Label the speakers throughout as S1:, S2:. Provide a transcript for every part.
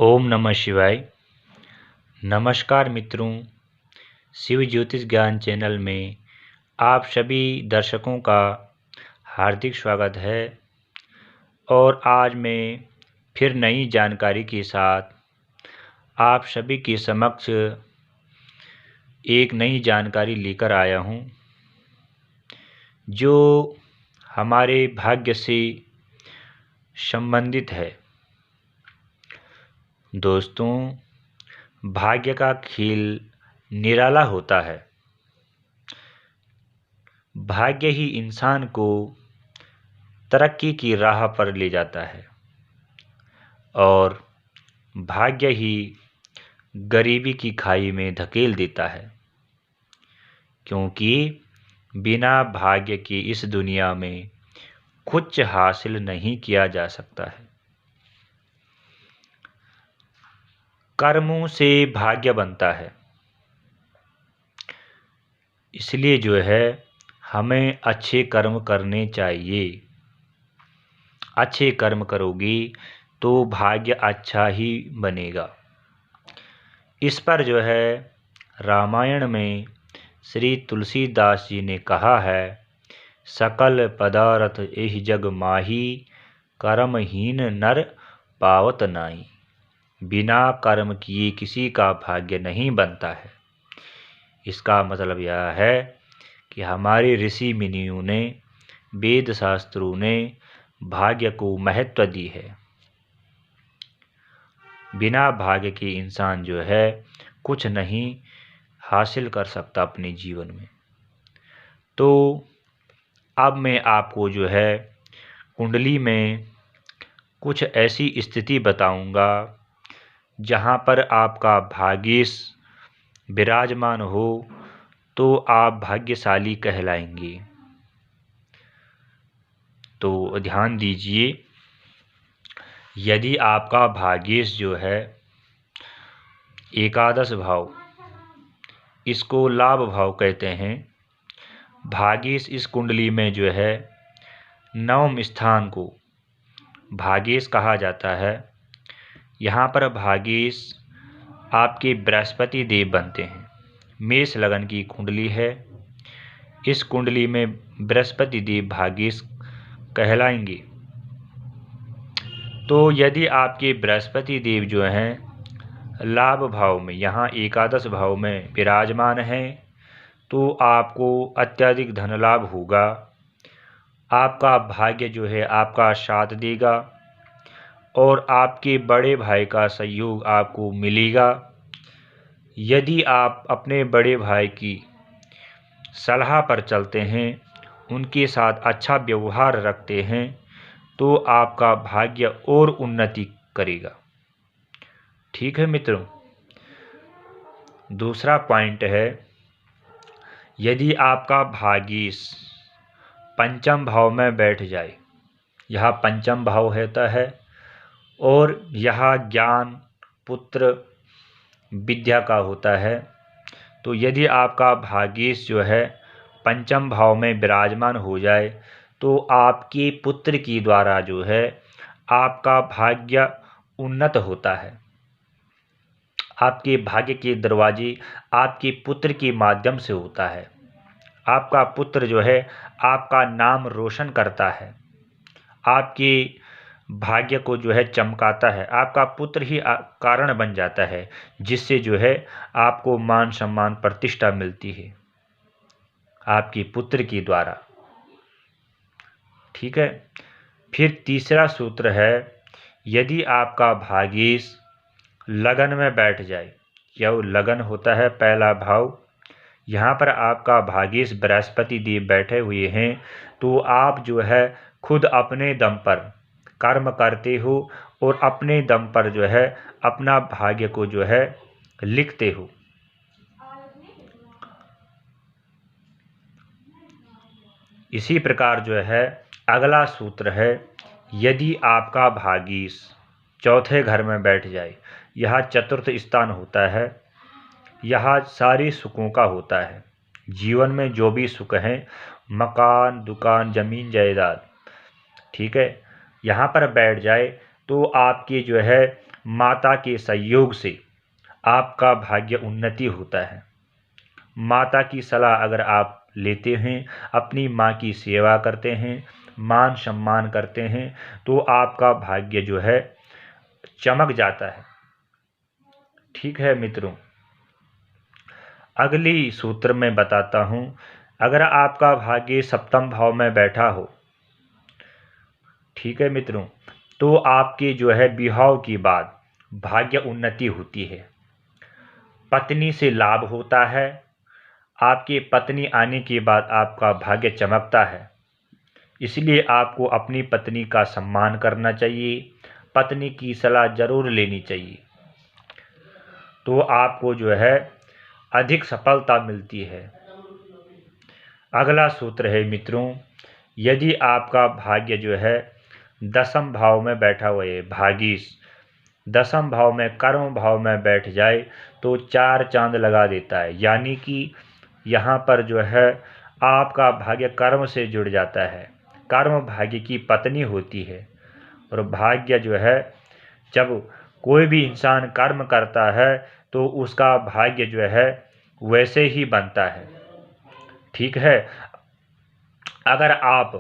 S1: ओम नमः शिवाय। नमस्कार मित्रों, शिव ज्योतिष ज्ञान चैनल में आप सभी दर्शकों का हार्दिक स्वागत है। और आज मैं फिर नई जानकारी के साथ आप सभी के समक्ष एक नई जानकारी लेकर आया हूँ, जो हमारे भाग्य से संबंधित है। दोस्तों, भाग्य का खेल निराला होता है। भाग्य ही इंसान को तरक्की की राह पर ले जाता है और भाग्य ही गरीबी की खाई में धकेल देता है, क्योंकि बिना भाग्य के इस दुनिया में कुछ हासिल नहीं किया जा सकता है। कर्मों से भाग्य बनता है, इसलिए हमें अच्छे कर्म करने चाहिए। अच्छे कर्म करोगी तो भाग्य अच्छा ही बनेगा। इस पर रामायण में श्री तुलसीदास जी ने कहा है, सकल पदार्थ एहि जग माही, कर्महीन नर पावत नाई। बिना कर्म किए किसी का भाग्य नहीं बनता है। इसका मतलब यह है कि हमारे ऋषि मुनियों ने, वेद शास्त्रों ने भाग्य को महत्व दी है। बिना भाग्य के इंसान कुछ नहीं हासिल कर सकता अपने जीवन में। तो अब मैं आपको कुंडली में कुछ ऐसी स्थिति बताऊंगा जहां पर आपका भाग्येश विराजमान हो तो आप भाग्यशाली कहलाएंगे। तो ध्यान दीजिए, यदि आपका भाग्येश एकादश भाव, इसको लाभ भाव कहते हैं, भाग्येश इस कुंडली में नवम स्थान को भाग्येश कहा जाता है। यहाँ पर भाग्येश आपके बृहस्पति देव बनते हैं। मेष लगन की कुंडली है, इस कुंडली में बृहस्पति देव भाग्येश कहलाएंगे। तो यदि आपके बृहस्पति देव लाभ भाव में, यहाँ एकादश भाव में विराजमान हैं, तो आपको अत्यधिक धन लाभ होगा। आपका भाग्य आपका साथ देगा और आपके बड़े भाई का सहयोग आपको मिलेगा। यदि आप अपने बड़े भाई की सलाह पर चलते हैं, उनके साथ अच्छा व्यवहार रखते हैं, तो आपका भाग्य और उन्नति करेगा। ठीक है मित्रों। दूसरा पॉइंट है, यदि आपका भाग्येश पंचम भाव में बैठ जाए, यह पंचम भाव होता है और यह ज्ञान, पुत्र, विद्या का होता है। तो यदि आपका भाग्येश पंचम भाव में विराजमान हो जाए, तो आपके पुत्र के द्वारा आपका भाग्य उन्नत होता है। आपके भाग्य के दरवाजे आपके पुत्र के माध्यम से होता है। आपका पुत्र आपका नाम रोशन करता है, आपके भाग्य को चमकाता है। आपका पुत्र ही कारण बन जाता है, जिससे आपको मान सम्मान प्रतिष्ठा मिलती है आपके पुत्र के द्वारा। ठीक है। फिर तीसरा सूत्र है, यदि आपका भाग्येश लगन में बैठ जाए, यह लगन होता है पहला भाव, यहाँ पर आपका भाग्येश बृहस्पति देव बैठे हुए हैं, तो आप खुद अपने दम पर कर्म करते हो और अपने दम पर अपना भाग्य को लिखते हो। इसी प्रकार अगला सूत्र है, यदि आपका भाग्येश चौथे घर में बैठ जाए, यह चतुर्थ स्थान होता है, यह सारे सुखों का होता है। जीवन में जो भी सुख हैं, मकान, दुकान, जमीन, जायदाद, ठीक है, यहाँ पर बैठ जाए तो आपके माता के सहयोग से आपका भाग्य उन्नति होता है। माता की सलाह अगर आप लेते हैं, अपनी माँ की सेवा करते हैं, मान सम्मान करते हैं, तो आपका भाग्य जो है चमक जाता है। ठीक है मित्रों, अगली सूत्र में बताता हूँ। अगर आपका भाग्य सप्तम भाव में बैठा हो, ठीक है मित्रों, तो आपके जो है विवाह के बाद भाग्य उन्नति होती है, पत्नी से लाभ होता है। आपके पत्नी आने के बाद आपका भाग्य चमकता है। इसलिए आपको अपनी पत्नी का सम्मान करना चाहिए, पत्नी की सलाह जरूर लेनी चाहिए, तो आपको जो है अधिक सफलता मिलती है। अगला सूत्र है मित्रों, यदि आपका भाग्य जो है दसम भाव में बैठा हुआ है, भागीश दसम भाव में कर्म भाव में बैठ जाए तो चार चांद लगा देता है। यानी कि यहाँ पर जो है आपका भाग्य कर्म से जुड़ जाता है, कर्म भाग्य की पत्नी होती है। और भाग्य जो है, जब कोई भी इंसान कर्म करता है तो उसका भाग्य जो है वैसे ही बनता है। ठीक है, अगर आप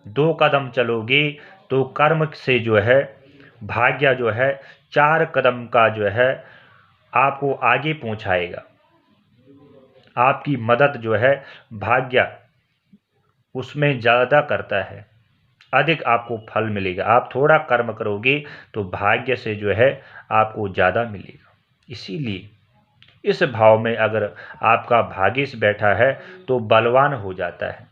S1: 2 कदम चलोगे तो कर्म से जो है भाग्य जो है 4 कदम का जो है आपको आगे पहुंचाएगा। आपकी मदद जो है भाग्य उसमें ज़्यादा करता है, अधिक आपको फल मिलेगा। आप थोड़ा कर्म करोगे तो भाग्य से जो है आपको ज़्यादा मिलेगा। इसीलिए इस भाव में अगर आपका भाग्य बैठा है तो बलवान हो जाता है।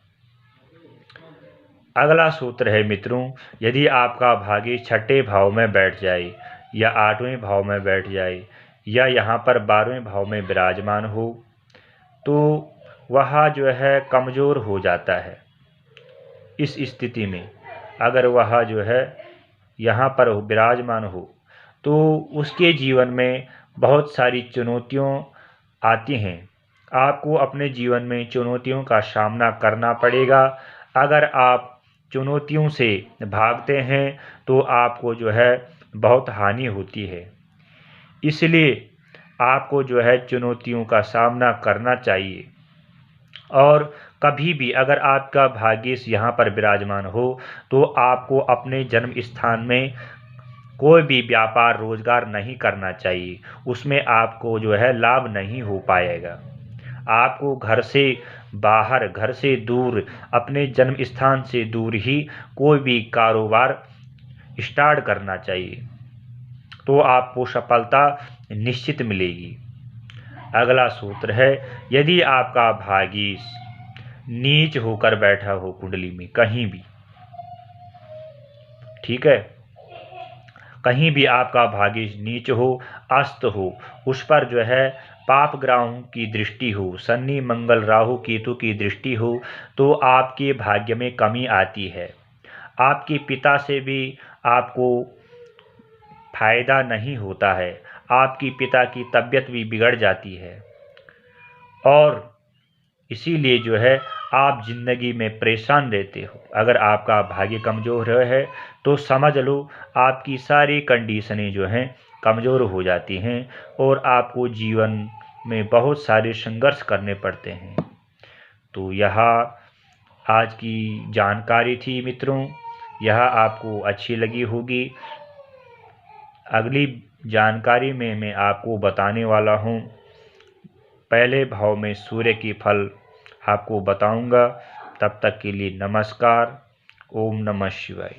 S1: अगला सूत्र है मित्रों, यदि आपका भाग्य छठे भाव में बैठ जाए या 8वें भाव में बैठ जाए या यहाँ पर 12वें भाव में विराजमान हो, तो वह जो है कमज़ोर हो जाता है। इस स्थिति में अगर वह जो है यहाँ पर विराजमान हो तो उसके जीवन में बहुत सारी चुनौतियाँ आती हैं। आपको अपने जीवन में चुनौतियों का सामना करना पड़ेगा। अगर आप चुनौतियों से भागते हैं तो आपको जो है बहुत हानि होती है। इसलिए आपको जो है चुनौतियों का सामना करना चाहिए। और कभी भी अगर आपका भाग्य यहाँ पर विराजमान हो तो आपको अपने जन्म स्थान में कोई भी व्यापार रोजगार नहीं करना चाहिए, उसमें आपको जो है लाभ नहीं हो पाएगा। आपको घर से बाहर, घर से दूर, अपने जन्म स्थान से दूर ही कोई भी कारोबार स्टार्ट करना चाहिए, तो आपको सफलता निश्चित मिलेगी। अगला सूत्र है, यदि आपका भाग्य नीच होकर बैठा हो कुंडली में कहीं भी, ठीक है, कहीं भी आपका भाग्य नीच हो, अस्त हो, उस पर जो है पाप ग्रहों की दृष्टि हो, शनि मंगल राहु केतु की दृष्टि हो, तो आपके भाग्य में कमी आती है। आपके पिता से भी आपको फायदा नहीं होता है, आपकी पिता की तबीयत भी बिगड़ जाती है, और इसीलिए जो है आप जिंदगी में परेशान रहते हो। अगर आपका भाग्य कमज़ोर है तो समझ लो आपकी सारी कंडीशनें जो हैं कमज़ोर हो जाती हैं और आपको जीवन में बहुत सारे संघर्ष करने पड़ते हैं। तो यह आज की जानकारी थी मित्रों, यह आपको अच्छी लगी होगी। अगली जानकारी में मैं आपको बताने वाला हूँ, पहले भाव में सूर्य की फल आपको बताऊंगा। तब तक के लिए नमस्कार। ओम नमः शिवाय।